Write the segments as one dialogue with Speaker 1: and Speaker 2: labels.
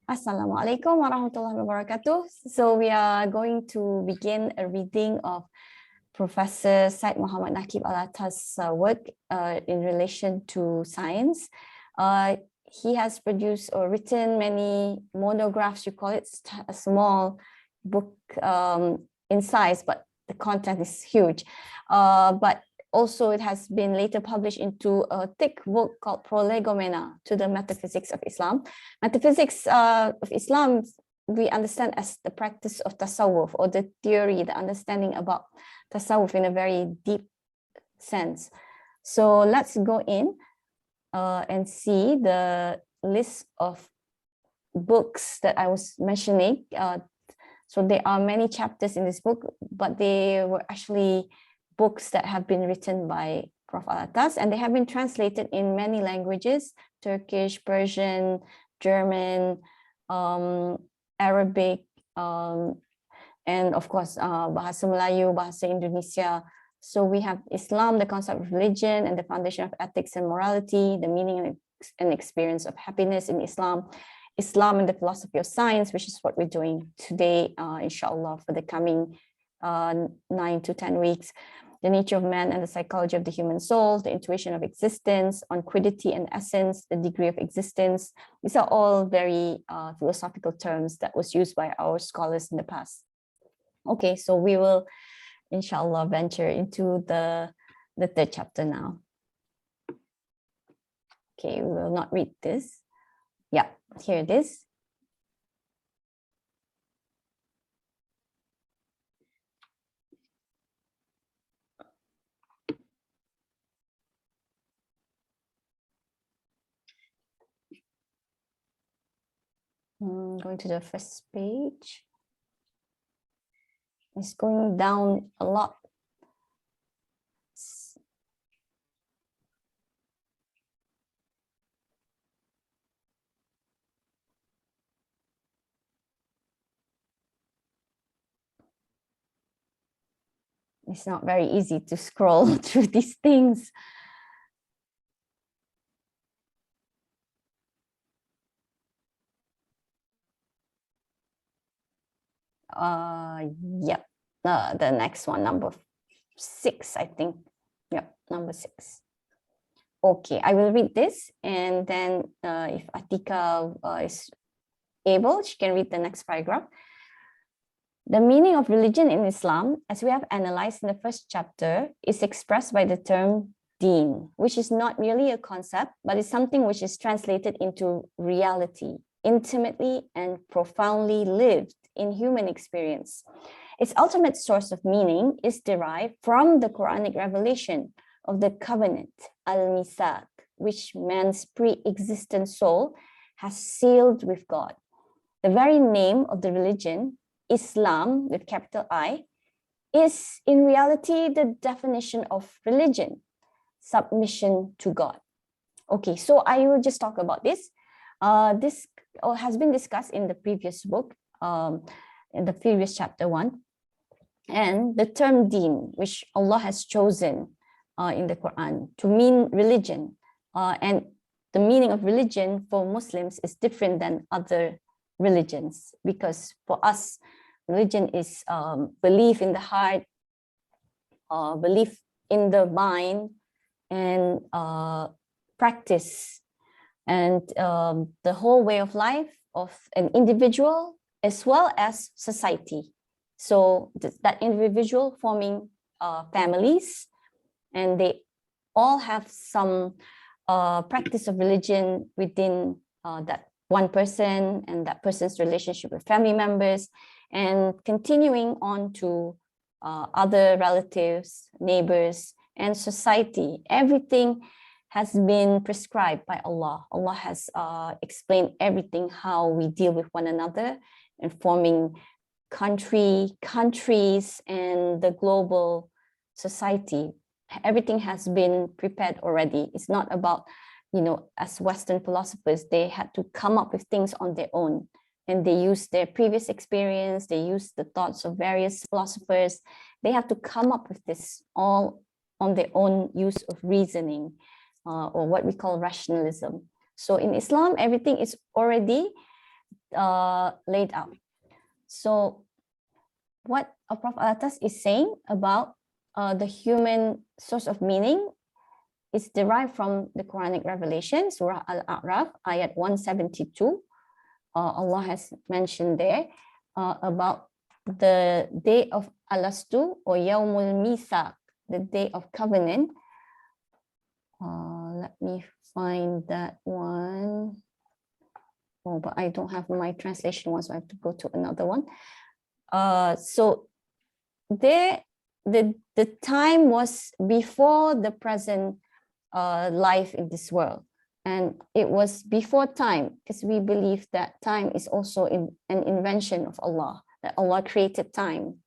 Speaker 1: Assalamualaikum warahmatullahi wabarakatuh. So we are going to begin a reading of Professor Syed Muhammad Naqib Al-Attas' work in relation to science. He has produced or written many monographs, you call it, a small book in size, but the content is huge. But also it has been later published into a thick book called Prolegomena to the Metaphysics of Islam. Metaphysics of Islam, we understand as the practice of tasawwuf, or the theory, the understanding about tasawwuf in a very deep sense. So let's go in and see the list of books that I was mentioning. So there are many chapters in this book, but they were actually books that have been written by Prof Al-Attas, and they have been translated in many languages: Turkish, Persian, German, Arabic, and of course, Bahasa Melayu, Bahasa Indonesia. So we have Islam, the concept of religion and the foundation of ethics and morality, the meaning and experience of happiness in Islam, Islam and the philosophy of science, which is what we're doing today, inshallah, for the coming 9 to 10 weeks. The nature of man and the psychology of the human soul, the intuition of existence, on quiddity and essence, the degree of existence. These are all very philosophical terms that was used by our scholars in the past. Okay, so we will, inshallah, venture into the third chapter now. Okay, we will not read this. Yeah, here it is. Going to the first page. It's going down a lot. It's not very easy to scroll through these things. Yep, the next one, number 6, I think. Yep, number 6. Okay, I will read this, and then if Atika is able, she can read the next paragraph. The meaning of religion in Islam, as we have analyzed in the first chapter, is expressed by the term deen, which is not merely a concept, but is something which is translated into reality, intimately and profoundly lived in human experience. Its ultimate source of meaning is derived from the Quranic revelation of the covenant, al-Mithaq, which man's pre-existent soul has sealed with God. The very name of the religion, Islam with capital I, is in reality the definition of religion, submission to God. Okay, so I will just talk about this. This has been discussed in the previous book, in the previous chapter 1. And the term deen, which Allah has chosen in the Quran to mean religion, and the meaning of religion for Muslims is different than other religions, because for us, religion is belief in the heart, belief in the mind, and practice, and the whole way of life of an individual as well as society. So that individual forming families, and they all have some practice of religion within that one person and that person's relationship with family members, and continuing on to other relatives, neighbors, and society. Everything has been prescribed by Allah. Allah has explained everything, how we deal with one another, and forming countries, and the global society. Everything has been prepared already. It's not about, as Western philosophers, they had to come up with things on their own, and they use their previous experience, they use the thoughts of various philosophers. They have to come up with this all on their own use of reasoning, or what we call rationalism. So in Islam, everything is already laid out. So what Prof Al-Attas is saying about the human source of meaning is derived from the Quranic revelation, Surah Al-A'raf, ayat 172. Allah has mentioned there about the day of Alastu or Yawmul Mithaq, the day of covenant. Let me find that one. Oh, but I don't have my translation one, so I have to go to another one. So there, the time was before the present life in this world. And it was before time, because we believe that time is also an invention of Allah, that Allah created time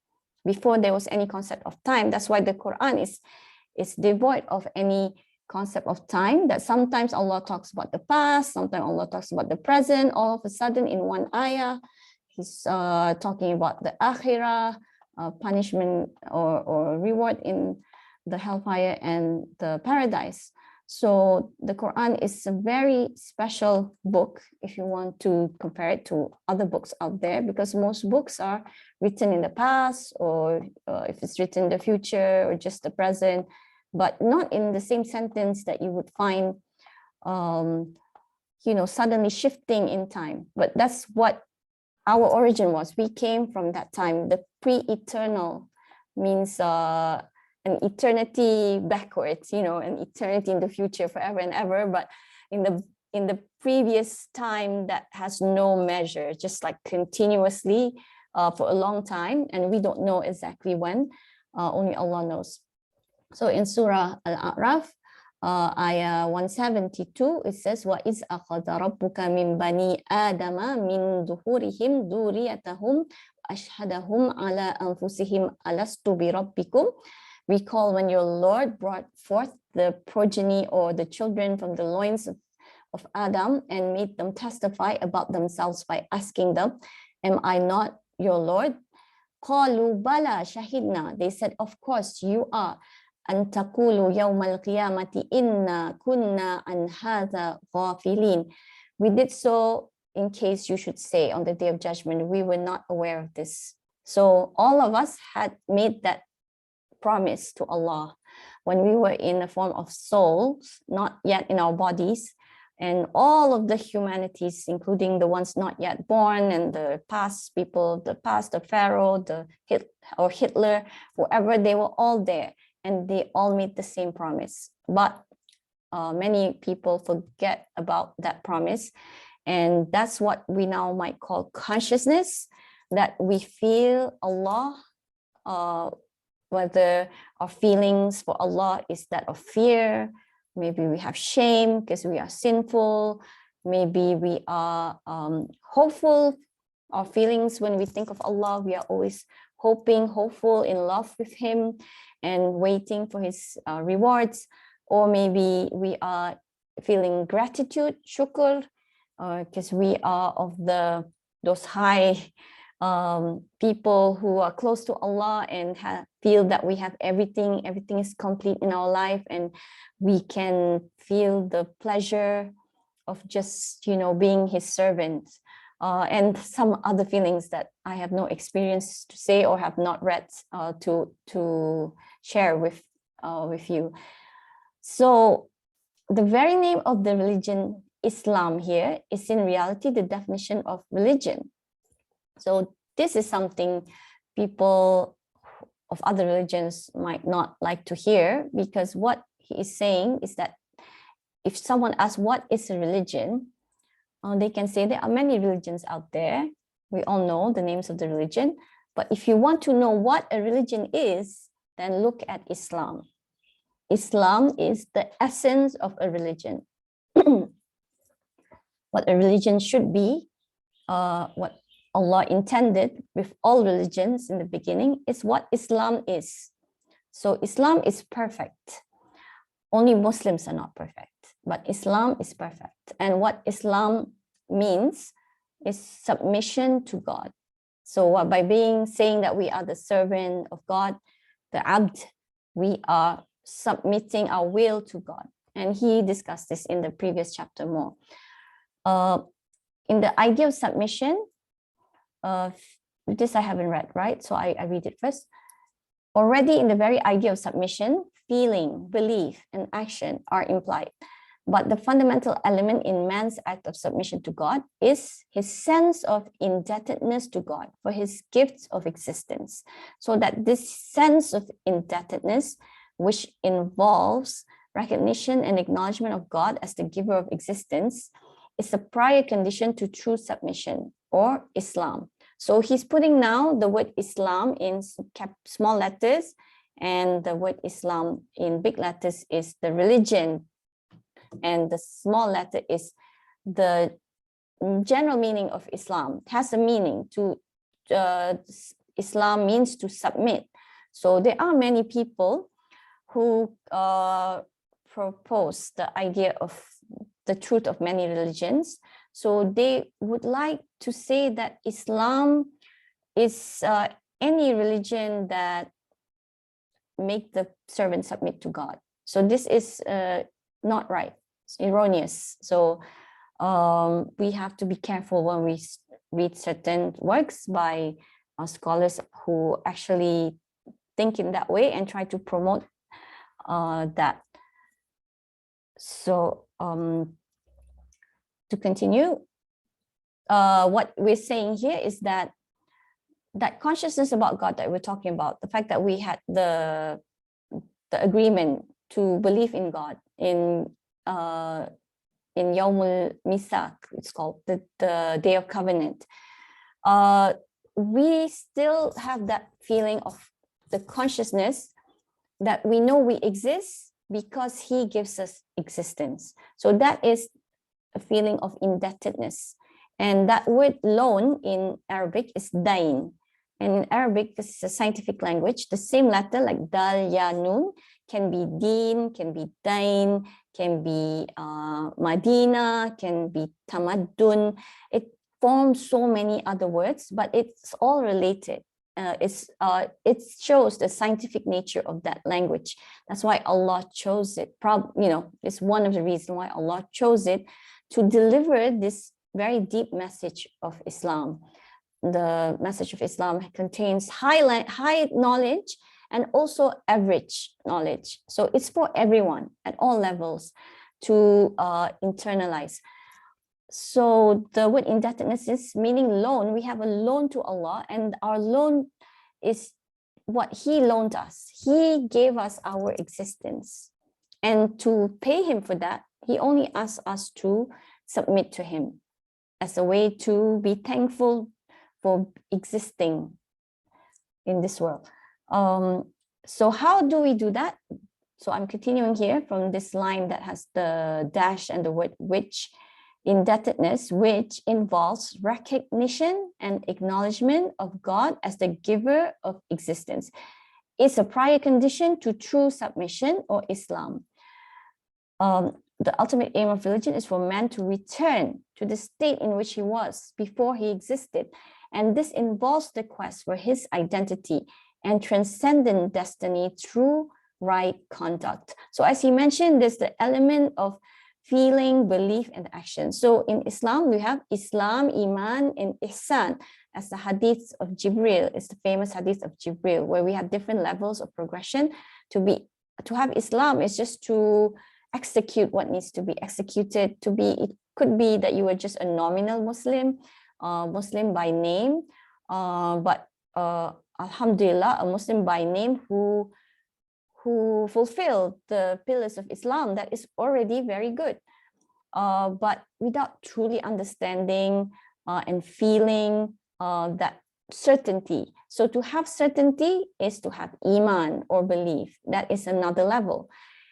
Speaker 1: before there was any concept of time. That's why the Quran is devoid of any concept of time, that sometimes Allah talks about the past, sometimes Allah talks about the present. All of a sudden in one ayah, he's talking about the akhirah, punishment or reward in the hellfire and the paradise. So the Quran is a very special book if you want to compare it to other books out there, because most books are written in the past, or if it's written in the future, or just the present, but not in the same sentence that you would find, suddenly shifting in time. But that's what our origin was. We came from that time. The pre-eternal means an eternity backwards, an eternity in the future, forever and ever, but in the previous time that has no measure, just like continuously for a long time, and we don't know exactly when, only Allah knows. So in Surah Al-A'raf, ayah 172, it says, وَإِذْ أَخَذَ رَبُّكَ مِنْ بَنِي آدَمَ مِنْ ظُهُورِهِمْ ذُرِّيَّتَهُمْ أَشْهَدَهُمْ عَلَىٰ أَنفُسِهِمْ أَلَسْتُ بِرَبِّكُمْ. Recall when your Lord brought forth the progeny or the children from the loins of Adam and made them testify about themselves by asking them, am I not your Lord? قَالُوا بَلَا شَهِدْنَا. They said, of course you are. أَن تَقُولُوا يَوْمَ الْقِيَامَةِ إِنَّا كُنَّا عَنْ هَذَا غَافِلِينَ. We did so in case you should say on the day of judgment, we were not aware of this. So all of us had made that promise to Allah when we were in the form of souls, not yet in our bodies, and all of the humanities, including the ones not yet born and the past people, the Pharaoh, Hitler, whoever, they were all there and they all made the same promise. But many people forget about that promise, and that's what we now might call consciousness, that we feel Allah, whether our feelings for Allah is that of fear, maybe we have shame because we are sinful, maybe we are hopeful. Our feelings when we think of Allah, we are always hoping, hopeful, in love with Him and waiting for His rewards. Or maybe we are feeling gratitude, shukr, because we are of those high people who are close to Allah and feel that we have everything is complete in our life, and we can feel the pleasure of just being His servants, and some other feelings that I have no experience to say or have not read to share with you. So the very name of the religion Islam here is in reality the definition of religion. So this is something people of other religions might not like to hear, because what he is saying is that if someone asks what is a religion, they can say there are many religions out there. We all know the names of the religion. But if you want to know what a religion is, then look at Islam. Islam is the essence of a religion. What a religion should be, what Allah intended with all religions in the beginning, is what Islam is. So Islam is perfect. Only Muslims are not perfect, but Islam is perfect. And what Islam means is submission to God. So by saying that we are the servant of God, the abd, we are submitting our will to God. And he discussed this in the previous chapter more. in the idea of submission, this I haven't read, right? So I read it first. Already in the very idea of submission, feeling, belief, and action are implied. But the fundamental element in man's act of submission to God is his sense of indebtedness to God for his gifts of existence. So that this sense of indebtedness, which involves recognition and acknowledgement of God as the giver of existence, is a prior condition to true submission, or Islam. So he's putting now the word Islam in small letters, and the word Islam in big letters is the religion, and the small letter is the general meaning of Islam. It has a meaning to Islam means to submit. So there are many people who propose the idea of the truth of many religions. So they would like to say that Islam is any religion that make the servant submit to God. So this is not right. It's erroneous. So we have to be careful when we read certain works by scholars who actually think in that way and try to promote that. So to continue, what we're saying here is that consciousness about God that we're talking about, the fact that we had the agreement to believe in God in Yawmul Misak, it's called the Day of Covenant. We still have that feeling of the consciousness that we know we exist because he gives us existence. So that is a feeling of indebtedness. And that word loan in Arabic is dain. And in Arabic, this is a scientific language. The same letter like dal, ya, nun can be din, can be dain, can be Madina, can be tamaddun. It forms so many other words, but it's all related. It shows the scientific nature of that language. That's why Allah chose it. It's one of the reasons why Allah chose it to deliver this very deep message of Islam. The message of Islam contains high knowledge and also average knowledge. So it's for everyone at all levels to internalize. So the word indebtedness is meaning loan. We have a loan to Allah, and our loan is what he loaned us. He gave us our existence. And to pay him for that, he only asks us to submit to him as a way to be thankful for existing in this world. So how do we do that? So I'm continuing here from this line that has the dash and the word which. Indebtedness, which involves recognition and acknowledgement of God as the giver of existence, is a prior condition to true submission, or Islam. The ultimate aim of religion is for man to return to the state in which he was before he existed. And this involves the quest for his identity and transcendent destiny through right conduct. So as he mentioned, there's the element of feeling, belief, and action. So in Islam, we have Islam, Iman, and Ihsan, as the hadith of Jibril. It's the famous hadith of Jibril, where we have different levels of progression. To have Islam is just to execute what needs to be executed. It could be that you were just a nominal Muslim, Muslim by name, but Alhamdulillah, a Muslim by name who fulfill the pillars of Islam. That is already very good. But without truly understanding and feeling that certainty. So to have certainty is to have Iman or belief. That is another level.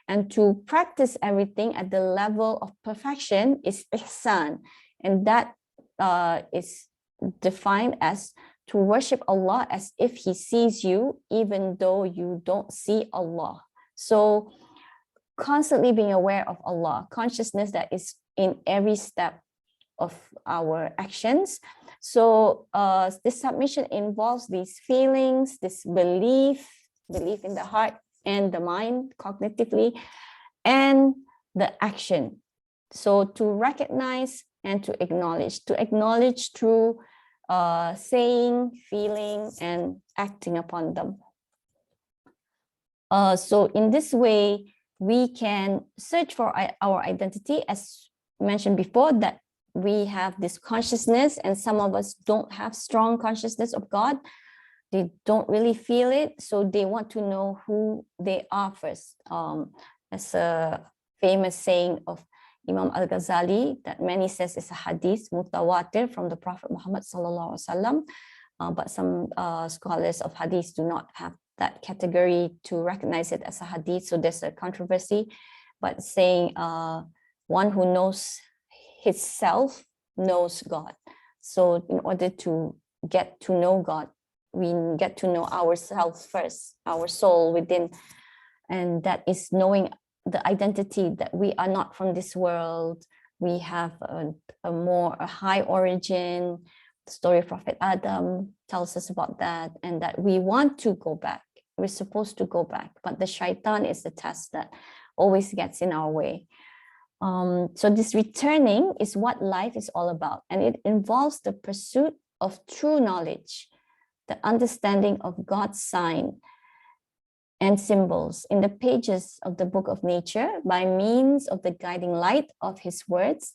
Speaker 1: And to practice everything at the level of perfection is Ihsan. And that is defined as to worship Allah as if he sees you, even though you don't see Allah. So constantly being aware of Allah, consciousness that is in every step of our actions. So this submission involves these feelings, this belief in the heart and the mind cognitively, and the action. So to recognize and to acknowledge through saying, feeling, and acting upon them. So in this way, we can search for our identity, as mentioned before, that we have this consciousness, and some of us don't have strong consciousness of God. They don't really feel it, so they want to know who they are first. As a famous saying of Imam Al-Ghazali that many says is a hadith mutawatir from the Prophet Muhammad sallallahu alaihi wasallam, but some scholars of hadith do not have that category to recognize it as a hadith, so there's a controversy. But saying one who knows his self knows God. So in order to get to know God, we get to know ourselves first, our soul within, and that is knowing the identity that we are not from this world. We have a high origin. The story of Prophet Adam tells us about that, and that we want to go back. We're supposed to go back, but the shaitan is the test that always gets in our way. So this returning is what life is all about, and it involves the pursuit of true knowledge, the understanding of God's sign and symbols in the pages of the book of nature by means of the guiding light of his words,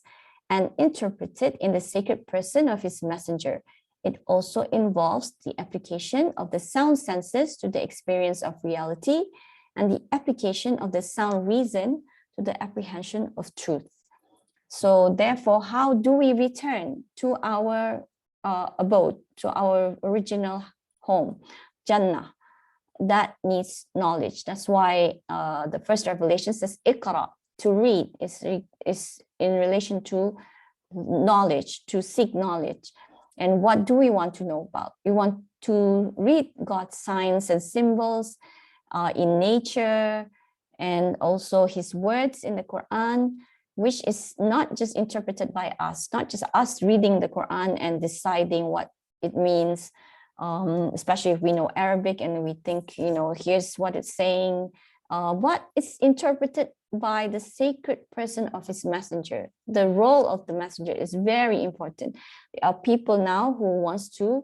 Speaker 1: and interpreted in the sacred person of his messenger. It also involves the application of the sound senses to the experience of reality, and the application of the sound reason to the apprehension of truth. So therefore, how do we return to our abode, to our original home, Jannah? That needs knowledge. That's why the first revelation says Iqra, to read, is in relation to knowledge, to seek knowledge. And what do we want to know about? We want to read God's signs and symbols in nature, and also his words in the Quran, which is not just interpreted by us, not just us reading the Quran and deciding what it means, especially if we know Arabic and we think, here's what it's saying, but it's interpreted by the sacred person of his messenger. The role of the messenger is very important. There are people now who wants to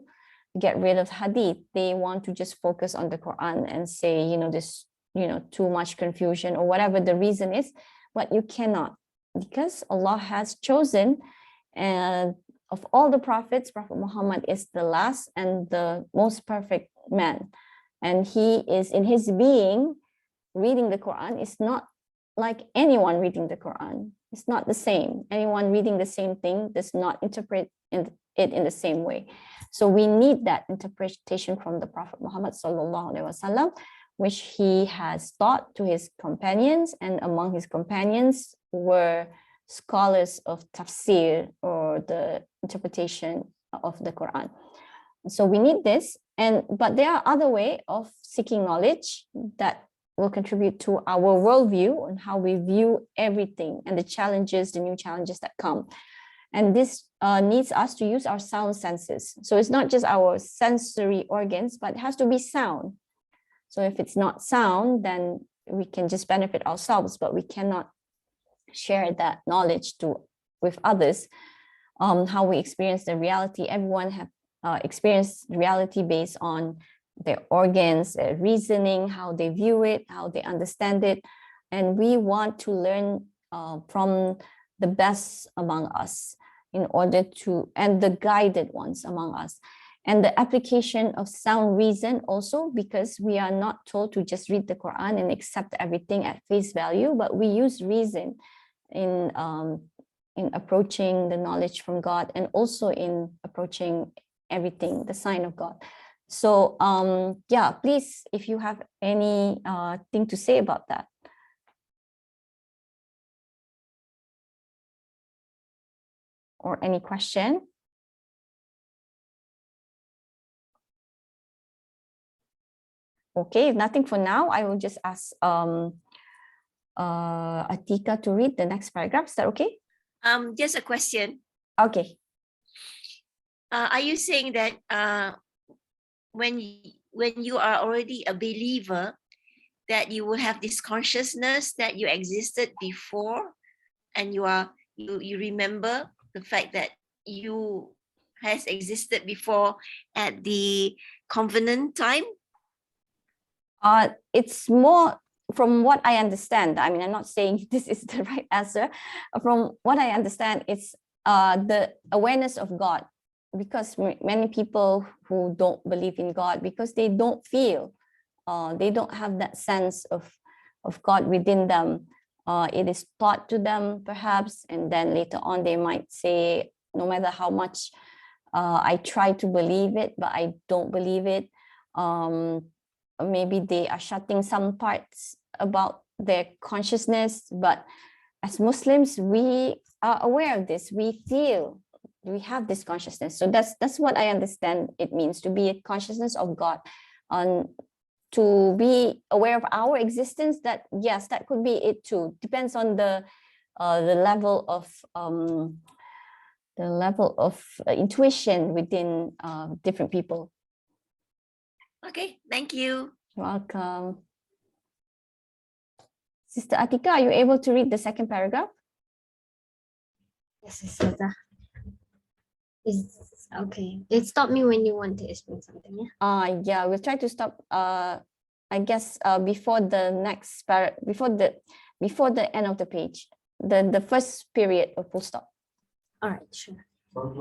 Speaker 1: get rid of hadith. They want to just focus on the Quran and say, this, too much confusion or whatever the reason is, but you cannot, because Allah has chosen, and of all the prophets, Prophet Muhammad is the last and the most perfect man. And he is, in his being, reading the Quran is not like anyone reading the Quran. It's not the same. Anyone reading the same thing does not interpret it in the same way. So we need that interpretation from the Prophet Muhammad sallallahu alaihi wasallam, which he has taught to his companions, and among his companions were scholars of tafsir, or the interpretation of the Quran. So we need this, but there are other ways of seeking knowledge that will contribute to our worldview and how we view everything and the challenges, the new challenges that come. And this needs us to use our sound senses. So it's not just our sensory organs, but it has to be sound. So if it's not sound, then we can just benefit ourselves, but we cannot share that knowledge with others. How we experience the reality. Everyone have experienced reality based on their organs, their reasoning, how they view it, how they understand it. And we want to learn from the best among us in order to, and the guided ones among us. And the application of sound reason also, because we are not told to just read the Quran and accept everything at face value, but we use reason in approaching the knowledge from God, and also in approaching everything, the sign of God. So yeah, please, if you have any thing to say about that. Or any question? Okay, nothing for now. I will just ask Atika to read the next paragraph. Is that okay?
Speaker 2: Just a question.
Speaker 1: Okay.
Speaker 2: Are you saying that when you are already a believer, that you will have this consciousness that you existed before, and you remember the fact that you has existed before at the covenant time?
Speaker 1: It's more from what I understand. I mean, I'm not saying this is the right answer. From what I understand, it's the awareness of God, because many people who don't believe in God, because they don't feel, they don't have that sense of God within them. It is taught to them perhaps, and then later on they might say, no matter how much I try to believe it, but I don't believe it. Maybe they are shutting some parts about their consciousness, but as Muslims, we are aware of this. We feel, we have this consciousness. So that's what I understand it means, to be a consciousness of God, to be aware of our existence. That yes, that could be it too. Depends on the level of intuition within different people.
Speaker 2: Okay, thank you.
Speaker 1: You're welcome. Sister Atika, are you able to read the second paragraph?
Speaker 3: Yes, Ustazah. Okay. It stopped me when you want to explain something, yeah?
Speaker 1: Yeah, we'll try to stop. I guess before the next before the end of the page, the first period of full stop.
Speaker 3: All right, sure. Okay.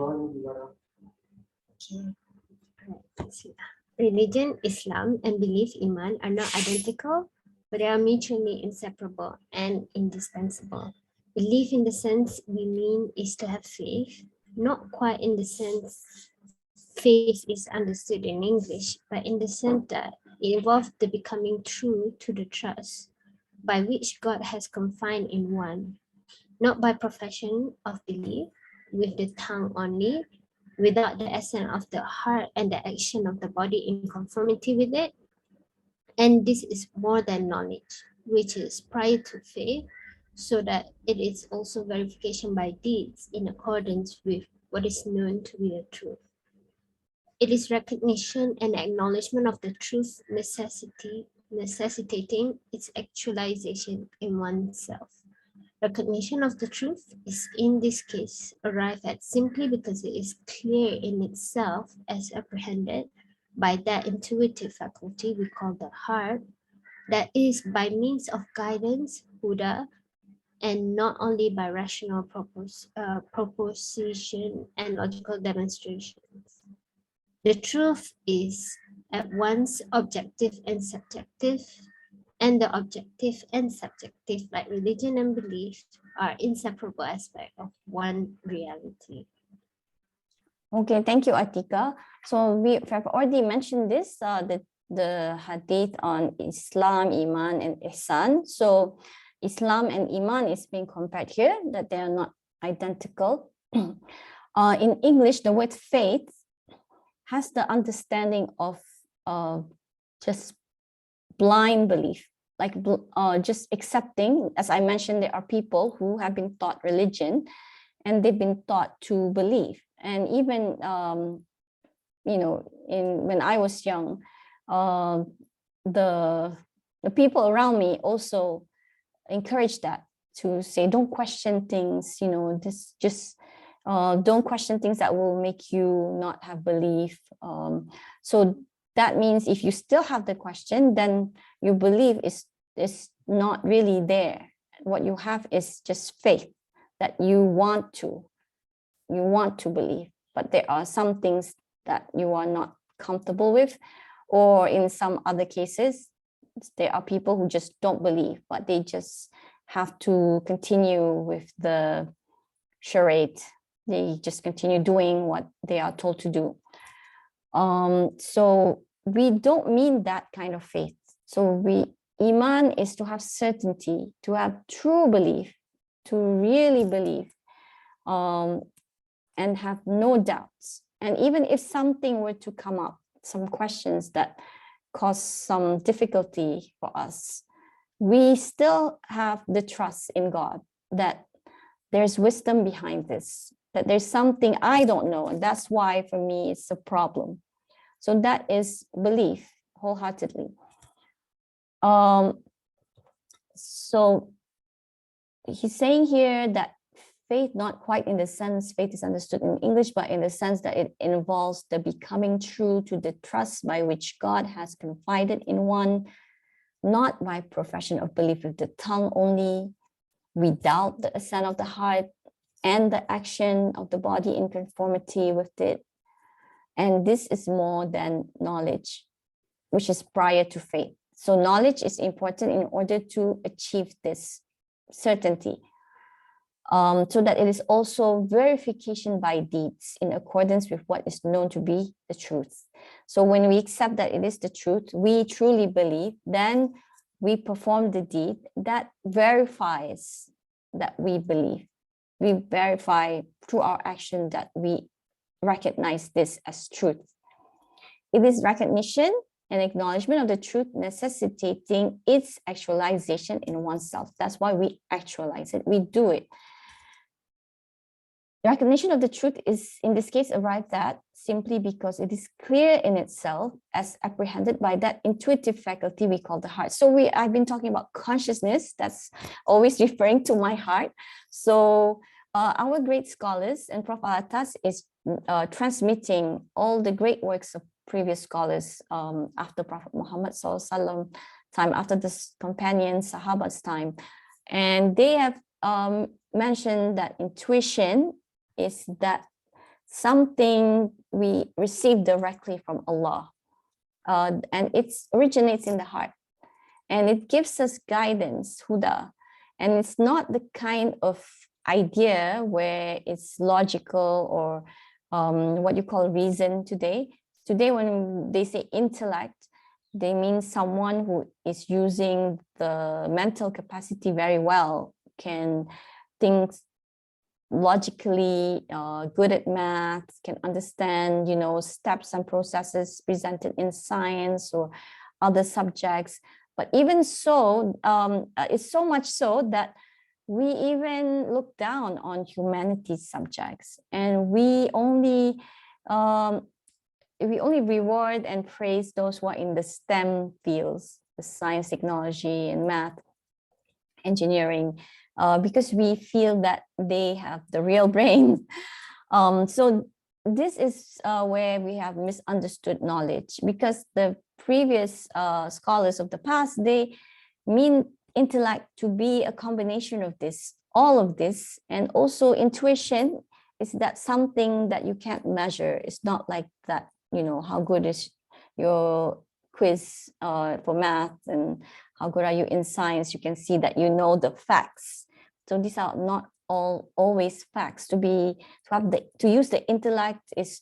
Speaker 3: All right, religion, Islam, and belief, Iman, are not identical, but they are mutually inseparable and indispensable. Belief in the sense we mean is to have faith, not quite in the sense faith is understood in English, but in the sense that it involves the becoming true to the trust by which God has confined in one, not by profession of belief with the tongue only, without the essence of the heart and the action of the body in conformity with it. And this is more than knowledge, which is prior to faith, so that it is also verification by deeds in accordance with what is known to be the truth. It is recognition and acknowledgement of the truth necessitating its actualization in oneself. Recognition of the truth is in this case arrived at simply because it is clear in itself as apprehended by that intuitive faculty we call the heart, that is by means of guidance, Buddha, and not only by rational proposition and logical demonstrations. The truth is at once objective and subjective, and the objective and subjective, like religion and belief, are inseparable aspects of one reality.
Speaker 1: Okay, thank you, Atika. So we have already mentioned this, the hadith on Islam, Iman, and Ihsan. So Islam and Iman is being compared here, that they are not identical. In English, the word faith has the understanding of just blind belief, like just accepting. As I mentioned, there are people who have been taught religion and they've been taught to believe. And even, when I was young, the people around me also encouraged that, to say, don't question things, don't question things that will make you not have belief. So that means if you still have the question, then your belief is not really there. What you have is just faith that you want to believe, but there are some things that you are not comfortable with, or in some other cases, there are people who just don't believe, but they just have to continue with the charade. They just continue doing what they are told to do. So we don't mean that kind of faith. So Iman is to have certainty, to have true belief, to really believe, and have no doubts. And even if something were to come up, some questions that cause some difficulty for us, we still have the trust in God that there's wisdom behind this, that there's something I don't know, and that's why for me it's a problem. So that is belief wholeheartedly. So he's saying here that faith, not quite in the sense faith is understood in English, but in the sense that it involves the becoming true to the trust by which God has confided in one, not by profession of belief with the tongue only, without the assent of the heart and the action of the body in conformity with it. And this is more than knowledge, which is prior to faith. So knowledge is important in order to achieve this certainty, so that it is also verification by deeds in accordance with what is known to be the truth. So when we accept that it is the truth, we truly believe, then we perform the deed that verifies that we believe. We verify through our action that we recognize this as truth. It is recognition and acknowledgement of the truth necessitating its actualization in oneself. That's why we actualize it, we do it. The recognition of the truth is, in this case, arrived at simply because it is clear in itself as apprehended by that intuitive faculty we call the heart. So I've been talking about consciousness, that's always referring to my heart. So our great scholars, and Prof Al-Attas is transmitting all the great works of previous scholars after Prophet Muhammad SAW time, after the companion Sahabas time. And they have mentioned that intuition is that something we receive directly from Allah, and it originates in the heart, and it gives us guidance, huda, and it's not the kind of idea where it's logical or what you call reason today. Today, when they say intellect, they mean someone who is using the mental capacity very well, can think logically, good at maths, can understand, steps and processes presented in science or other subjects. But even so, it's so much so that we even look down on humanities subjects, and we only reward and praise those who are in the STEM fields, the science, technology, and math, engineering, because we feel that they have the real brain. So this is where we have misunderstood knowledge, because the previous scholars of the past, they mean intellect to be a combination of this, all of this, and also intuition is that something that you can't measure. It's not like that, how good is your quiz for math and how good are you in science. You can see that you know the facts. So these are not always facts. To use the intellect is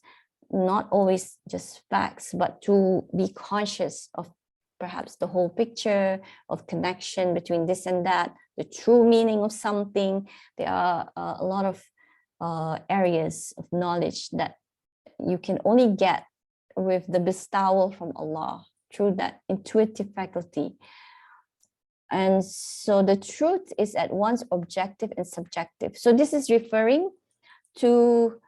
Speaker 1: not always just facts, but to be conscious of perhaps the whole picture of connection between this and that, the true meaning of something. There are a lot of areas of knowledge that you can only get with the bestowal from Allah through that intuitive faculty. And so the truth is at once objective and subjective. So this is referring to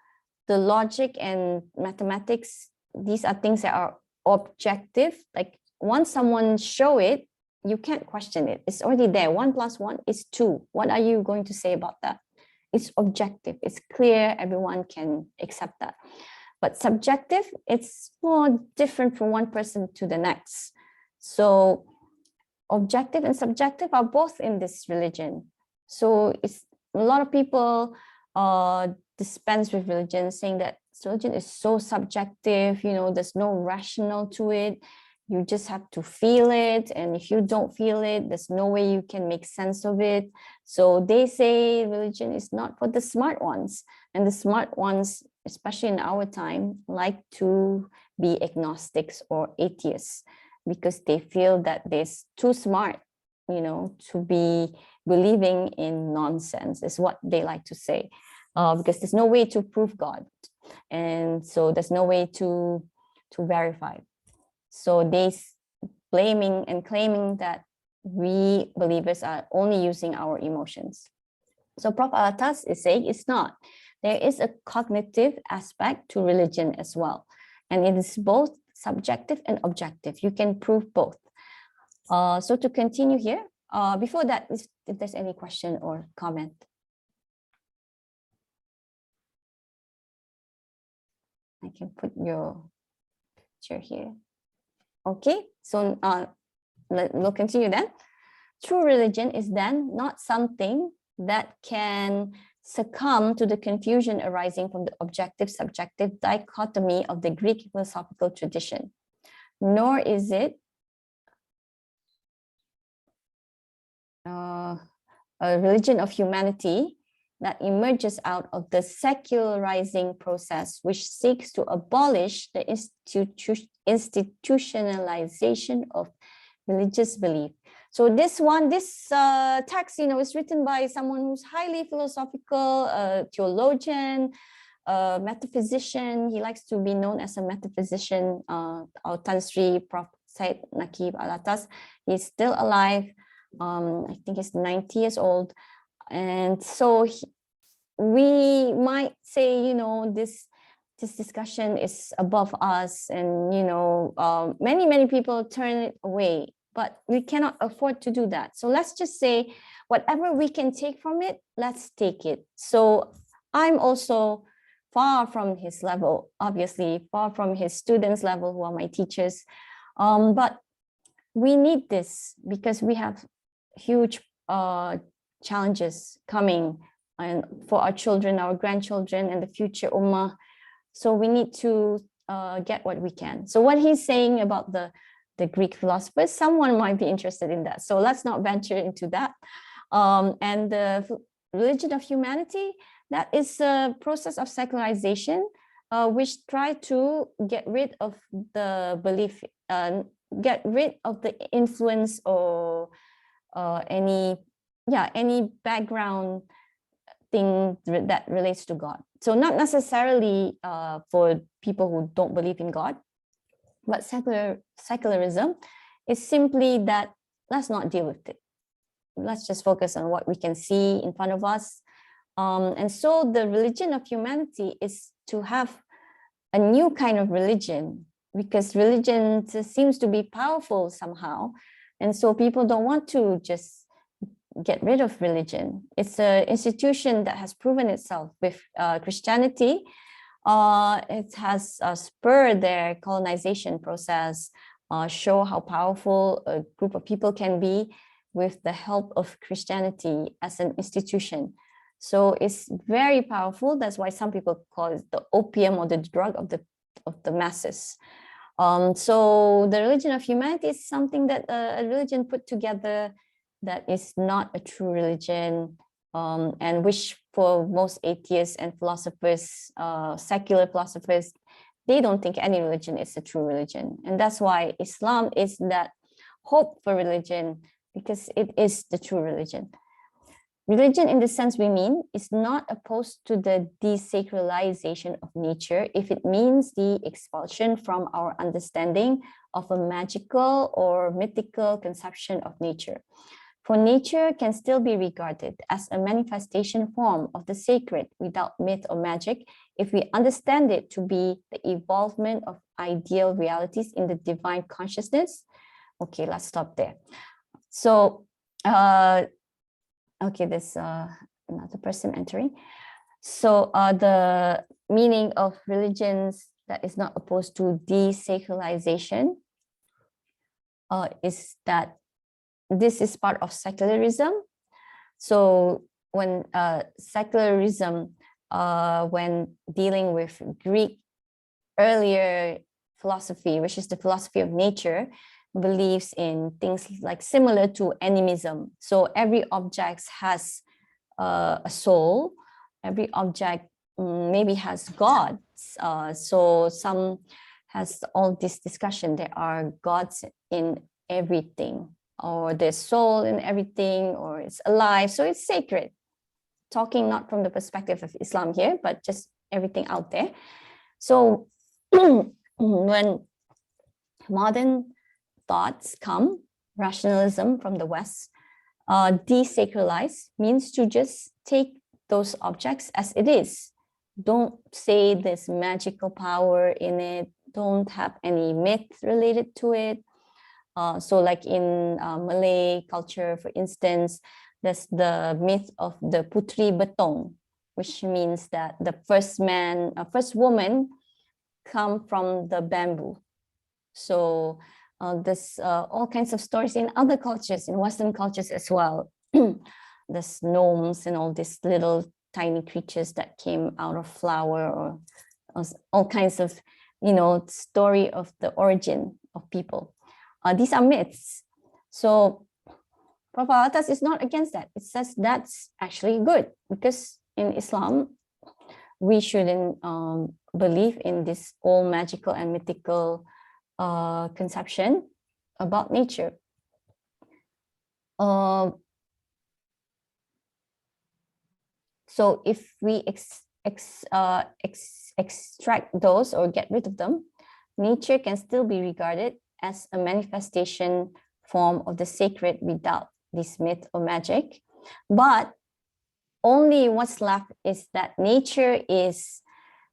Speaker 1: the logic and mathematics. These are things that are objective. Like once someone show it, you can't question it. It's already there. 1 + 1 is 2. What are you going to say about that? It's objective. It's clear. Everyone can accept that. But subjective, it's more different from one person to the next. So objective and subjective are both in this religion. So it's a lot of people dispense with religion, saying that religion is so subjective, there's no rational to it. You just have to feel it. And if you don't feel it, there's no way you can make sense of it. So they say religion is not for the smart ones. And the smart ones, especially in our time, like to be agnostics or atheists, because they feel that they're too smart, to be believing in nonsense, is what they like to say, because there's no way to prove God. And so there's no way to verify. So they blaming and claiming that we believers are only using our emotions. So Prof Al-Attas is saying it's not. There is a cognitive aspect to religion as well. And it is both subjective and objective. You can prove both. So to continue here, before that, if there's any question or comment. I can put your picture here. Okay, so we'll continue then. True religion is then not something that can succumb to the confusion arising from the objective-subjective dichotomy of the Greek philosophical tradition, nor is it a religion of humanity that emerges out of the secularizing process, which seeks to abolish the institutionalization of religious belief. So this text, is written by someone who's highly philosophical, theologian, metaphysician. He likes to be known as a metaphysician. Our Tan Sri Prof Al-Attas. He's still alive. I think he's 90 years old. And so we might say, this discussion is above us, and many people turn it away, but we cannot afford to do that. So let's just say whatever we can take from it, let's take it. So I'm also far from his level, obviously far from his students' level, who are my teachers, but we need this because we have huge challenges coming, and for our children, our grandchildren, and the future ummah. So we need to get what we can. So what he's saying about the Greek philosophers, someone might be interested in that. So let's not venture into that. And the religion of humanity, that is a process of secularization, which try to get rid of the belief, get rid of the influence or any background thing that relates to God. So not necessarily for people who don't believe in God, but secularism is simply that let's not deal with it. Let's just focus on what we can see in front of us. And so the religion of humanity is to have a new kind of religion, because religion seems to be powerful somehow. And so people don't want to just get rid of religion. It's an institution that has proven itself with Christianity. It has spurred their colonization process, show how powerful a group of people can be with the help of Christianity as an institution. So it's very powerful. That's why some people call it the opium or the drug of the masses. So the religion of humanity is something that a religion put together that is not a true religion, and which for most atheists and philosophers, secular philosophers, they don't think any religion is a true religion. And that's why Islam is that hope for religion, because it is the true religion. Religion, in the sense we mean, is not opposed to the desacralization of nature if it means the expulsion from our understanding of a magical or mythical conception of nature. For nature can still be regarded as a manifestation form of the sacred without myth or magic if we understand it to be the evolvement of ideal realities in the divine consciousness. Okay, let's stop there. So, okay, there's another person entering. So the meaning of religions that is not opposed to desacralization is that this is part of secularism. So when secularism, when dealing with Greek earlier philosophy, which is the philosophy of nature, believes in things like similar to animism. So every object has a soul. Every object maybe has gods. So some has all this discussion. There are gods in everything, or there's soul in everything, or it's alive. So it's sacred. Talking not from the perspective of Islam here, but just everything out there. So when modern thoughts come, rationalism from the West, desacralize means to just take those objects as it is. Don't say there's magical power in it. Don't have any myth related to it. So like in Malay culture, for instance, there's the myth of the Putri Betong, which means that the first woman come from the bamboo. So there's all kinds of stories in other cultures, in Western cultures as well. There's gnomes and all these little tiny creatures that came out of flour, or all kinds of, story of the origin of people. These are myths. So Prof Al-Attas is not against that. It says that's actually good, because in Islam, we shouldn't believe in this all magical and mythical conception about nature. So if we extract those or get rid of them, nature can still be regarded as a manifestation form of the sacred without this myth or magic. But only what's left is that nature is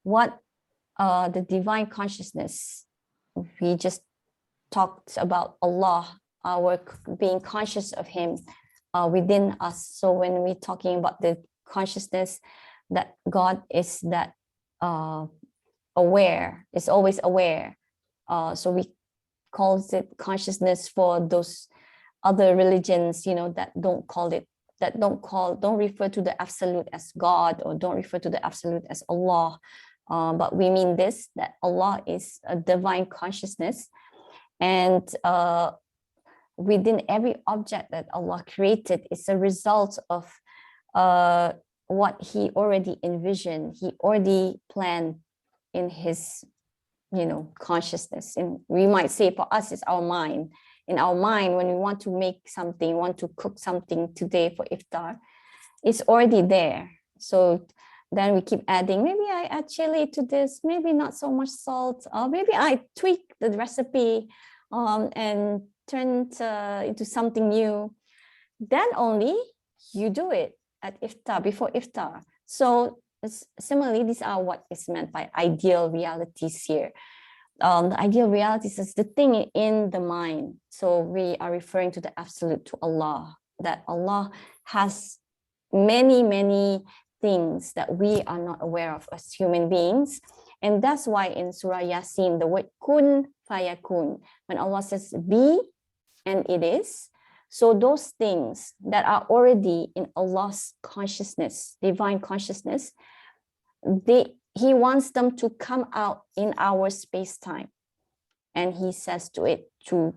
Speaker 1: what the divine consciousness. We just talked about Allah, our being conscious of Him within us. So when we're talking about the consciousness, that God is that aware, is always aware. So we call it consciousness for those other religions, that don't call it, don't refer to the absolute as God, or don't refer to the absolute as Allah. But we mean this, that Allah is a divine consciousness, and within every object that Allah created is a result of what He already envisioned, He already planned in His, consciousness. And we might say for us, it's our mind. In our mind, when we want to make something, want to cook something today for iftar, it's already there. So then we keep adding, maybe I add chili to this, maybe not so much salt, or maybe I tweak the recipe and turn it into something new. Then only you do it at iftar, before iftar. So similarly, these are what is meant by ideal realities here. The ideal realities is the thing in the mind. So we are referring to the absolute, to Allah, that Allah has many, many things that we are not aware of as human beings. And that's why in Surah Yasin, the word kun fayakun, when Allah says be and it is, so those things that are already in Allah's consciousness, divine consciousness, He wants them to come out in our space-time. And He says to it to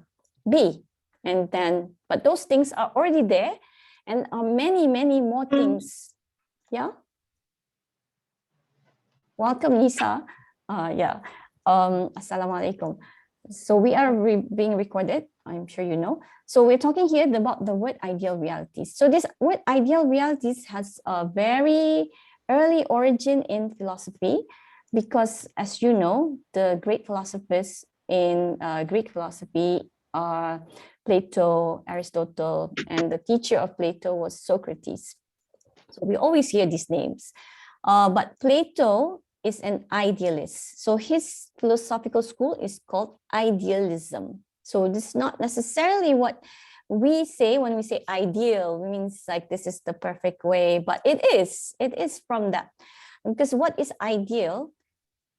Speaker 1: be. And then, but those things are already there, and are many, many more things. Yeah. Welcome, Nisa. Yeah. Assalamualaikum. So we are being recorded, I'm sure you know. So we're talking here about the word ideal realities. So this word ideal realities has a very early origin in philosophy, because as you know, the great philosophers in Greek philosophy are Plato, Aristotle, and the teacher of Plato was Socrates. So we always hear these names. But Plato is an idealist. So his philosophical school is called idealism. So this is not necessarily what we say when we say ideal, means like this is the perfect way, but it is from that. Because what is ideal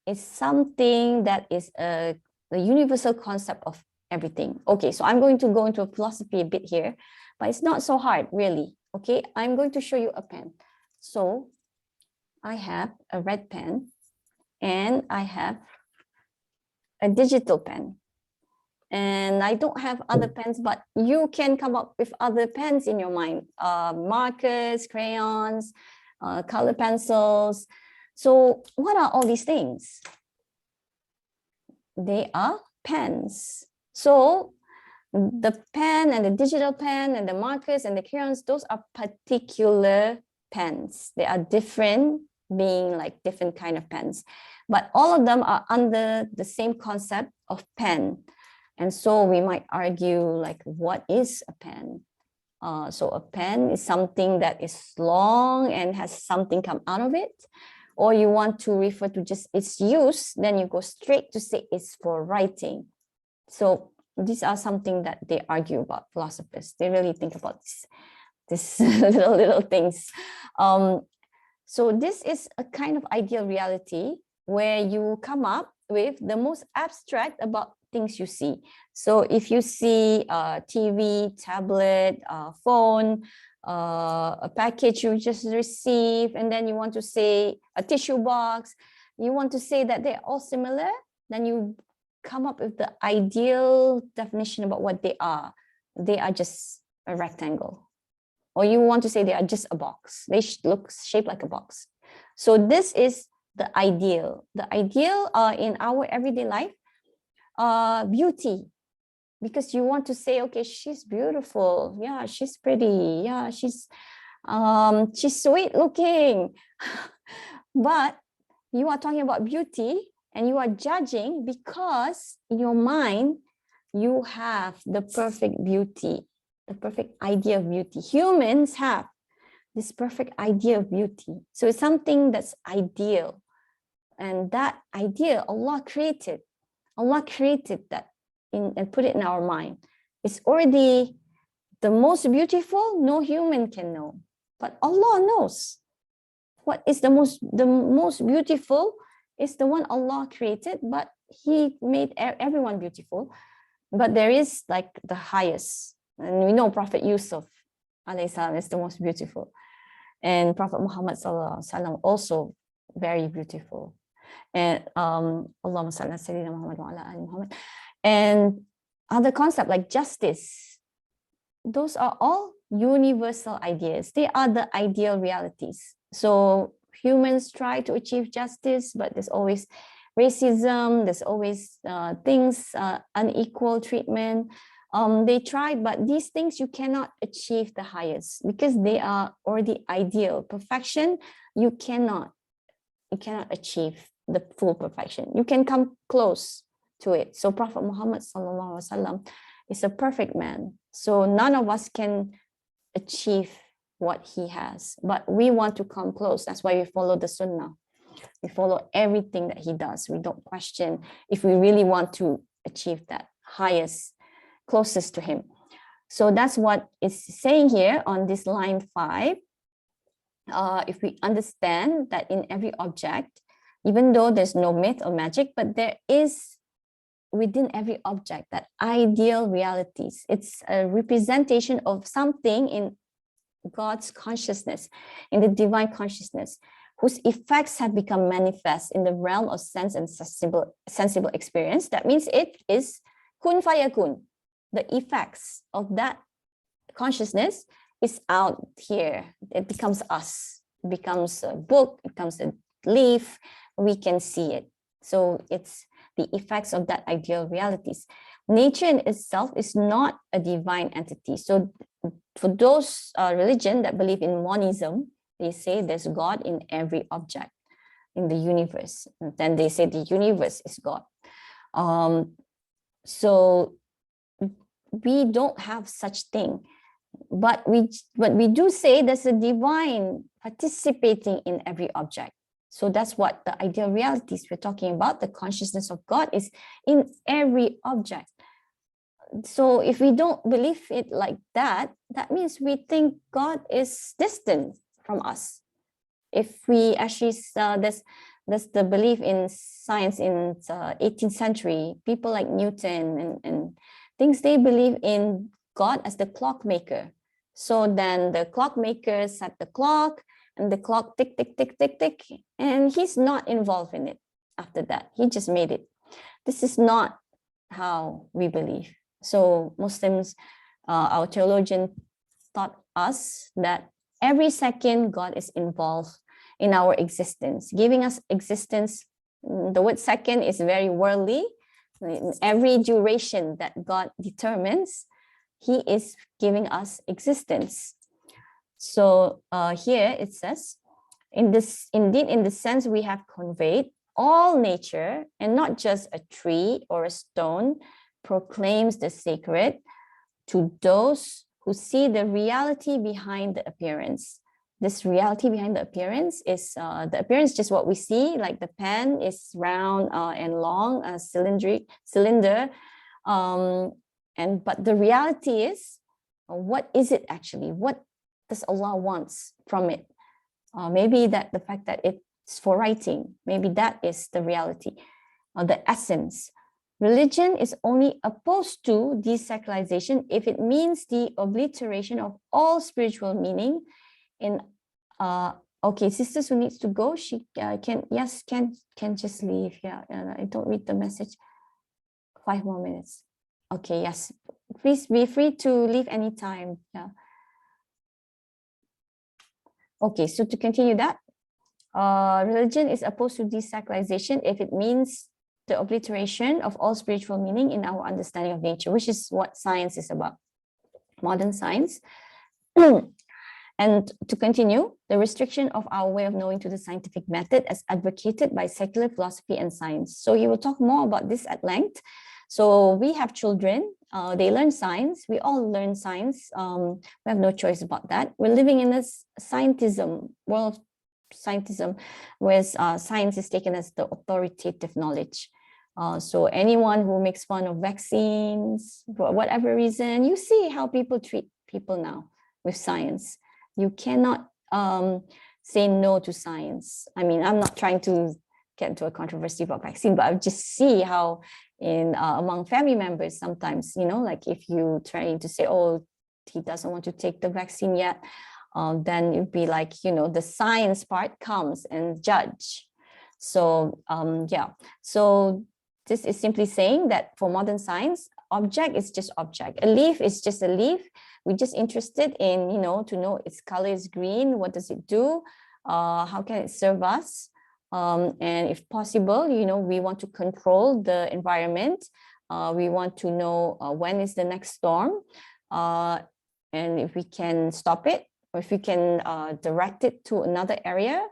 Speaker 1: is something that is the universal concept of everything. Okay, so I'm going to go into philosophy a bit here, but it's not so hard really. Okay, I'm going to show you a pen. So I have a red pen and I have a digital pen. And I don't have other pens, but you can come up with other pens in your mind, markers, crayons, color pencils. So what are all these things? They are pens. So the pen and the digital pen and the markers and the crayons, those are particular pens. They are different, being like different kind of pens, but all of them are under the same concept of pen. And so we might argue like, what is a pen? So a pen is something that is long and has something come out of it, or you want to refer to just its use, then you go straight to say it's for writing. So these are something that they argue about, philosophers. They really think about this little things. So this is a kind of ideal reality where you come up with the most abstract about things you see. So if you see a TV, tablet, phone, a package you just received, and then you want to say a tissue box, you want to say that they're all similar, then you come up with the ideal definition about what they are. They are just a rectangle. Or you want to say they are just a box. They look shaped like a box. So this is the ideal. The ideal in our everyday life, beauty. Because you want to say, okay, she's beautiful. Yeah, she's pretty. Yeah, she's sweet looking. But you are talking about beauty and you are judging because in your mind, you have the perfect beauty, the perfect idea of beauty. Humans have this perfect idea of beauty. So it's something that's ideal. And that idea Allah created. Allah created that and put it in our mind. It's already the most beautiful, no human can know. But Allah knows. What is the most beautiful is the one Allah created, but He made everyone beautiful. But there is like the highest. And we know Prophet Yusuf alayhi salam is the most beautiful. And Prophet Muhammad sallallahu alaihi wasallam also very beautiful. And Allahumma salli ala sayyidina Muhammad wa ala ali Muhammad. And other concepts like justice, those are all universal ideas. They are the ideal realities. So humans try to achieve justice, but there's always racism, there's always things, unequal treatment. They try, but these things you cannot achieve the highest because they are already ideal. Perfection, you cannot achieve the full perfection. You can come close to it. So Prophet Muhammad sallallahu alaihi wasallam is a perfect man. So none of us can achieve what he has, but we want to come close. That's why we follow the sunnah. We follow everything that he does. We don't question if we really want to achieve that highest, closest to him. So that's what it's saying here on this line 5. If we understand that in every object, even though there's no myth or magic, but there is within every object that ideal realities. It's a representation of something in God's consciousness, in the divine consciousness, whose effects have become manifest in the realm of sense and sensible experience. That means it is kun fayakun. The effects of that consciousness is out here. It becomes us. It becomes a book. It becomes a leaf. We can see it. So it's the effects of that ideal realities. Nature in itself is not a divine entity. So for those religion that believe in monism, they say there's God in every object in the universe. And then they say the universe is God. So we don't have such thing, but we do say there's a divine participating in every object. So that's what the ideal realities we're talking about. The consciousness of God is in every object. So if we don't believe it like that, that means we think God is distant from us. If we actually, that's the belief in science in 18th century, people like Newton and things, they believe in God as the clockmaker. So then the clockmaker set the clock and the clock tick, tick, tick, tick, tick, and he's not involved in it after that. He just made it. This is not how we believe. So Muslims, our theologian taught us that every second God is involved in our existence, giving us existence. The word second is very worldly. In every duration that God determines, he is giving us existence. So here it says, indeed, in the sense we have conveyed, all nature, and not just a tree or a stone, proclaims the sacred to those who see the reality behind the appearance. This reality behind the appearance is the appearance, just what we see, like the pen is round and long, a cylinder. But the reality is, what is it actually? What does Allah wants from it? Maybe that the fact that it's for writing. Maybe that is the reality or the essence. Religion is only opposed to desacralization if it means the obliteration of all spiritual meaning in okay, sisters who needs to go, she can just leave. Yeah, I don't read the message. 5 more minutes. Okay, yes, please be free to leave anytime. Yeah. Okay, so to continue that, religion is opposed to desacralization if it means the obliteration of all spiritual meaning in our understanding of nature, which is what science is about, modern science. And to continue, the restriction of our way of knowing to the scientific method as advocated by secular philosophy and science. So he will talk more about this at length. So we have children, they learn science, we all learn science, we have no choice about that. We're living in this scientism, world of scientism, where science is taken as the authoritative knowledge. So anyone who makes fun of vaccines, for whatever reason, you see how people treat people now with science. You cannot say no to science. I mean, I'm not trying to get into a controversy about vaccine, but I just see how in among family members sometimes, you know, like if you trying to say, oh, he doesn't want to take the vaccine yet, then it'd be like, you know, the science part comes and judge. So yeah, so this is simply saying that for modern science, object is just object. A leaf is just a leaf. We're just interested in, you know, to know its color is green. What does it do? How can it serve us? And if possible, you know, we want to control the environment. We want to know when is the next storm, and if we can stop it, or if we can direct it to another area.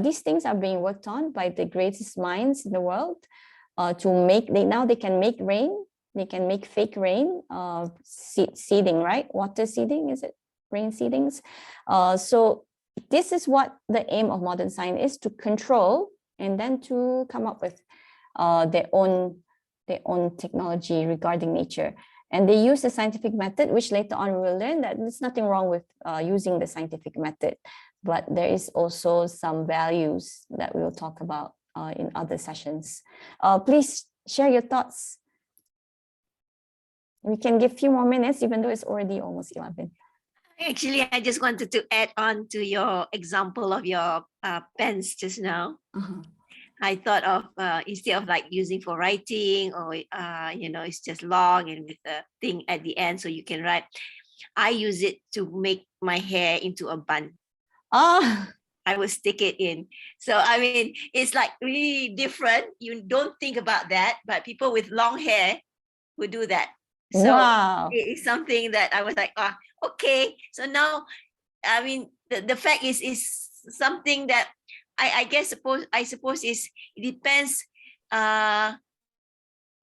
Speaker 1: These things are being worked on by the greatest minds in the world to make, now they can make rain. They can make fake rain, seeding, right? Water seeding, is it? Rain seedings. So this is what the aim of modern science is, to control and then to come up with their own technology regarding nature. And they use the scientific method, which later on we will learn that there's nothing wrong with using the scientific method, but there is also some values that we will talk about in other sessions. Please share your thoughts. We can give a few more minutes, even though it's already almost 11.
Speaker 2: Actually, I just wanted to add on to your example of your pens just now. I thought of instead of like using for writing, or you know, it's just long and with a thing at the end so you can write. I use it to make my hair into a bun. I would stick it in. So I mean, it's like really different. You don't think about that, but people with long hair would do that. So
Speaker 1: wow.
Speaker 2: It is something that I was like, okay. So now, I mean, the fact is something that I suppose is, it depends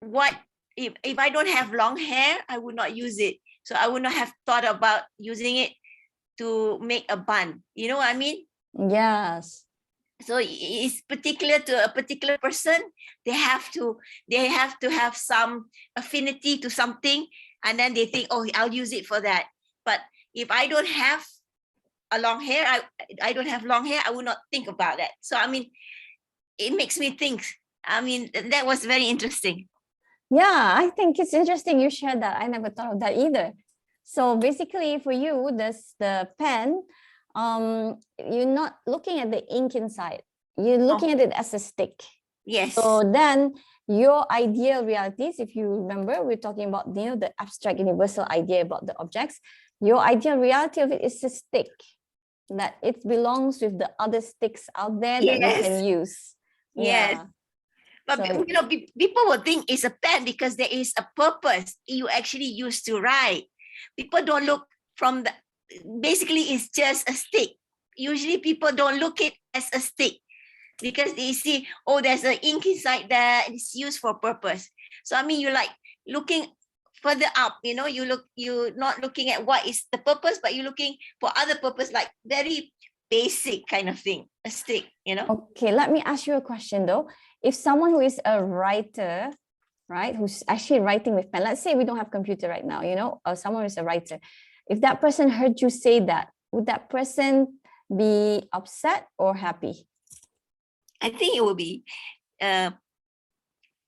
Speaker 2: what if I don't have long hair, I would not use it. So I would not have thought about using it to make a bun. You know what I mean?
Speaker 1: Yes.
Speaker 2: So it's particular to a particular person. They have to have some affinity to something, and then they think, oh, I'll use it for that. But if I don't have a long hair, I don't have long hair, I would not think about that. So I mean, it makes me think. I mean, that was very interesting.
Speaker 1: Yeah, I think it's interesting you shared that. I never thought of that either. So basically for you, the pen, you're not looking at the ink inside. You're looking at it as a stick.
Speaker 2: Yes.
Speaker 1: So then your ideal realities, if you remember, we're talking about, you know, the abstract universal idea about the objects. Your ideal reality of it is a stick, that it belongs with the other sticks out there that we can use.
Speaker 2: Yes.
Speaker 1: Yeah.
Speaker 2: But
Speaker 1: So,
Speaker 2: you know, people will think it's a pen because there is a purpose you actually use to write. People don't look from the, basically it's just a stick. Usually people don't look it as a stick because they see, oh, there's an ink inside there, it's used for purpose. So I mean, you're like looking further up, you know, you're not looking at what is the purpose, but you're looking for other purpose, like very basic kind of thing, a stick, you know.
Speaker 1: okay, let me ask you a question though. If someone who is a writer, right, who's actually writing with pen, let's say we don't have computer right now, you know, or someone who's a writer, if that person heard you say that, would that person be upset or happy?
Speaker 2: I think it will be,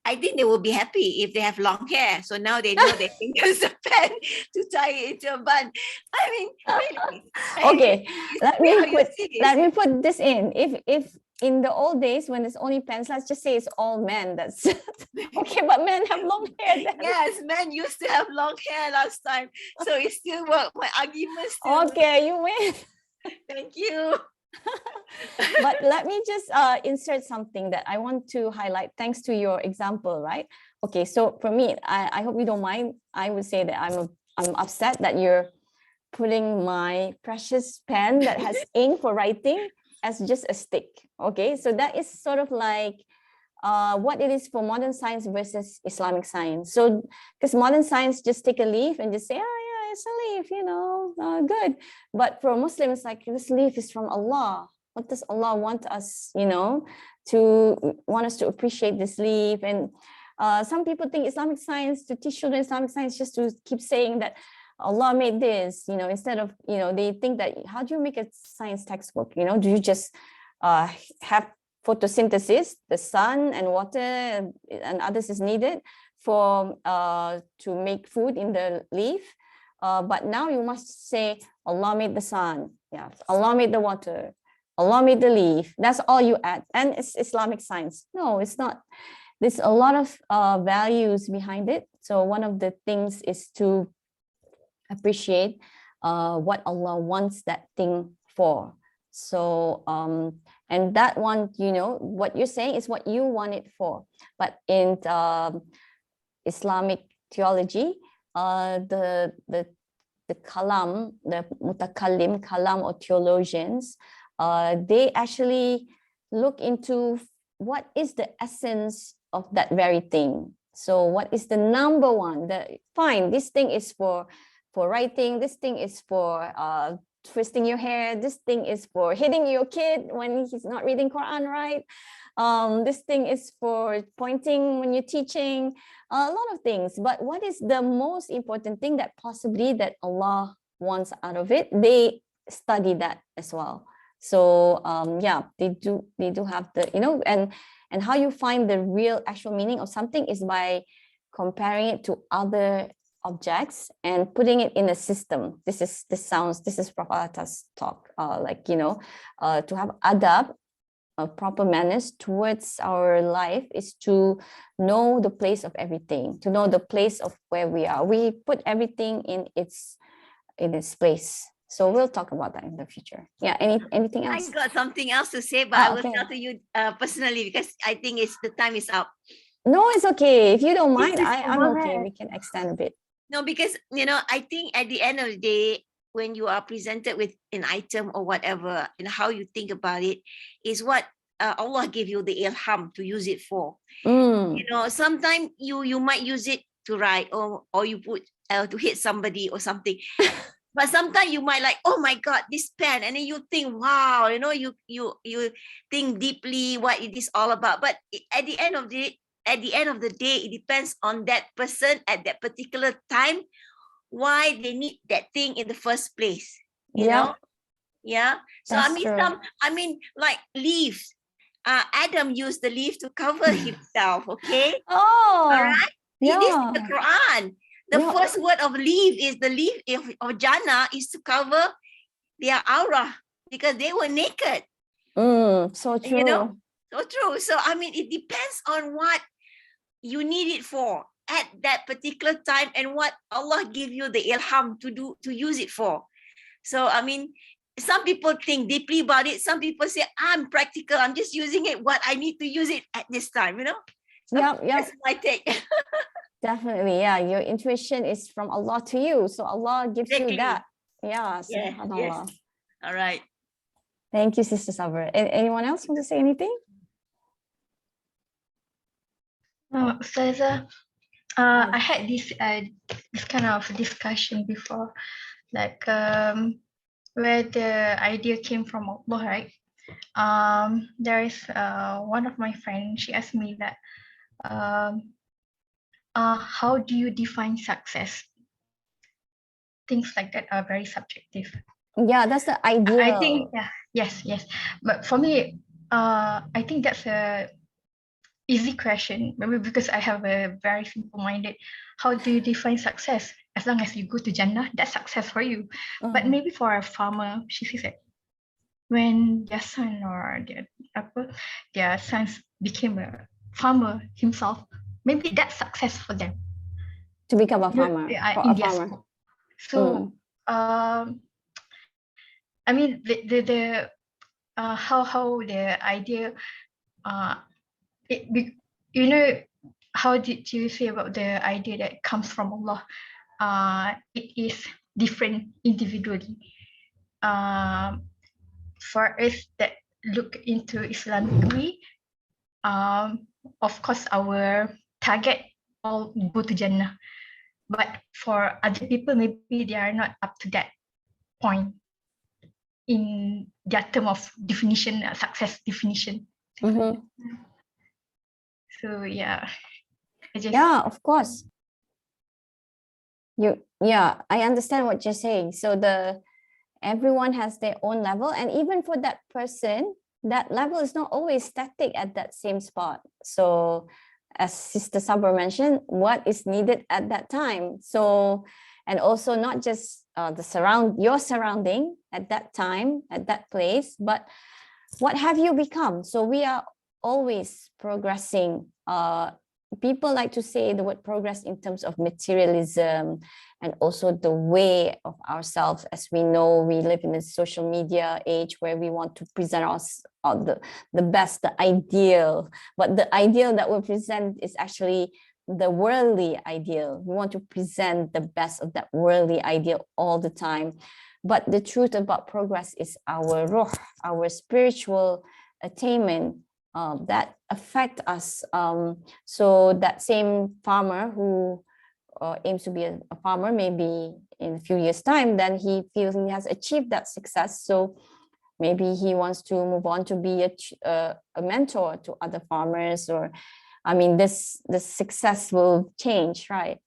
Speaker 2: I think they will be happy if they have long hair. So now they know they can use a pen to tie it into a bun. I mean, really.
Speaker 1: Okay, let me
Speaker 2: put
Speaker 1: put this in. If in the old days when it's only pens, let's just say it's all men. That's okay, but men have long hair. Then.
Speaker 2: Yes, men used to have long hair last time, so it still worked. My argument still.
Speaker 1: Okay, you win.
Speaker 2: Thank you.
Speaker 1: But let me just insert something that I want to highlight thanks to your example, right? Okay, so for me, I hope you don't mind. I would say that I'm upset that you're putting my precious pen that has ink for writing as just a stick. Okay, so that is sort of like what it is for modern science versus Islamic science. So because modern science just take a leaf and just say, oh yeah, it's a leaf, you know, good. But for Muslims, like this leaf is from Allah. What does Allah want us, you know, want us to appreciate this leaf? And some people think Islamic science, to teach children Islamic science, just to keep saying that Allah made this, you know, instead of, you know, they think that, how do you make a science textbook? You know, do you just have photosynthesis, the sun and water and others is needed for to make food in the leaf? But now you must say, Allah made the sun, yeah, Allah made the water, Allah made the leaf. That's all you add. And it's Islamic science. No, it's not. There's a lot of values behind it. So one of the things is to appreciate what Allah wants that thing for. So, and that one, you know, what you're saying is what you want it for. But in Islamic theology, the kalam, the mutakallim, kalam or theologians, they actually look into what is the essence of that very thing. So what is the number one? Fine, this thing is for writing, this thing is for twisting your hair, this thing is for hitting your kid when he's not reading Quran right, this thing is for pointing when you're teaching, a lot of things. But what is the most important thing that possibly that Allah wants out of it? They study that as well. So yeah, they do have the, you know, and how you find the real actual meaning of something is by comparing it to other objects and putting it in a system. This is Prof Al-Attas talk, like, you know, to have adab, proper manners towards our life is to know the place of everything, to know the place of where we are. We put everything in its place. So we'll talk about that in the future. Yeah, anything else?
Speaker 2: I got something else to say, but I will tell to you personally, because I think the time is up.
Speaker 1: No, it's okay. If you don't mind, I'm okay. We can extend a bit.
Speaker 2: No, because, you know, I think at the end of the day, when you are presented with an item or whatever, and how you think about it is what Allah gave you the ilham to use it for. You know, sometimes you might use it to write, or you put to hit somebody or something. But sometimes you might like, oh my God, this pen, and then you think, wow, you know, you think deeply what it is all about. But at the end of the day, it depends on that person at that particular time, why they need that thing in the first place. You know, yeah. So
Speaker 1: That's true.
Speaker 2: I mean, like leaves. Adam used the leaf to cover himself. Okay.
Speaker 1: Oh,
Speaker 2: all right.
Speaker 1: Yeah.
Speaker 2: It is in the Quran. The first word of leaf is the leaf of Jannah is to cover their aura because they were naked.
Speaker 1: So true.
Speaker 2: You know, so true. So I mean, it depends on what you need it for at that particular time and what Allah give you the ilham to use it for. So I mean, some people think deeply about it. Some people say, I'm practical. I'm just using it what I need to use it at this time. You know. So that's my take.
Speaker 1: Definitely, yeah. Your intuition is from Allah to you, so Allah gives you that. Yeah.
Speaker 2: Yes. All right.
Speaker 1: Thank you, Sister Sabra. Anyone else want to say anything?
Speaker 4: Ustazah, I had this kind of discussion before, like where the idea came from Allah, right? There is one of my friends. She asked me that. How do you define success? Things like that are very subjective.
Speaker 1: Yeah, that's the idea.
Speaker 4: I think, yes. But for me, I think that's a easy question, maybe because I have a very simple-minded. How do you define success? As long as you go to Jannah, that's success for you. But maybe for a farmer, she says that when their son or their sons became a farmer himself, maybe that's success for them.
Speaker 1: To become a farmer.
Speaker 4: In their school. So I mean the how the idea you know, how did you say about the idea that comes from Allah? It is different individually. For us that look into Islamically, of course our target all go to Jannah. But for other people, maybe they are not up to that point in their term of definition, success definition. So yeah,
Speaker 1: of course. I understand what you're saying. So everyone has their own level, and even for that person, that level is not always static at that same spot. So as Sister Sabra mentioned, what is needed at that time. So, and also not just your surrounding at that time, at that place, but what have you become? So we are always progressing. People like to say the word progress in terms of materialism and also the way of ourselves. As we know, we live in a social media age where we want to present us the best, the ideal, but the ideal that we present is actually the worldly ideal. We want to present the best of that worldly ideal all the time. But the truth about progress is our ruh, our spiritual attainment that affect us. So that same farmer who aims to be a farmer, maybe in a few years' time, then he feels he has achieved that success. So maybe he wants to move on to be a mentor to other farmers, or I mean, this success will change, right?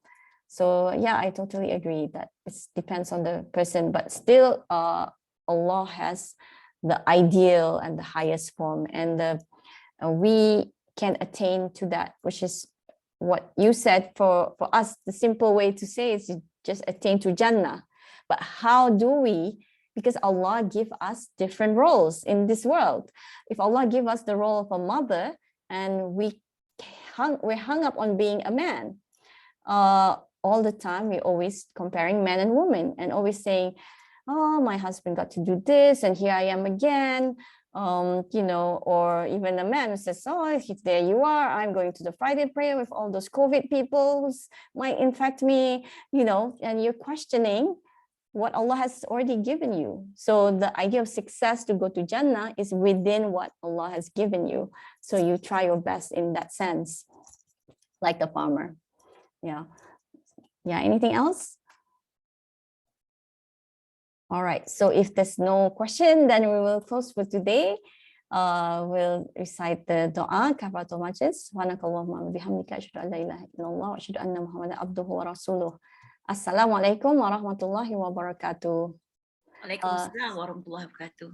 Speaker 1: So yeah, I totally agree that it depends on the person, but still Allah has the ideal and the highest form, and we can attain to that, which is what you said. For us, the simple way to say is just attain to Jannah. But how do we? Because Allah give us different roles in this world. If Allah give us the role of a mother, and we're hung up on being a man, all the time we're always comparing men and women and always saying, oh, my husband got to do this and here I am again. Or even a man who says, oh, there you are, I'm going to the Friday prayer with all those COVID people who might infect me, and you're questioning what Allah has already given you. So the idea of success to go to Jannah is within what Allah has given you. So you try your best in that sense, like the farmer. Yeah, anything else? All right, so if there's no question, then we will close for today. We'll recite the dua, kafaratul majlis. Subhanakallahumma wa bihamdika, asyhadu an la ilaha illallah wa asyhadu anna Muhammadan abduhu wa rasuluh. Assalamualaikum warahmatullahi wabarakatuh.
Speaker 2: Waalaikumsalam warahmatullahi wabarakatuh.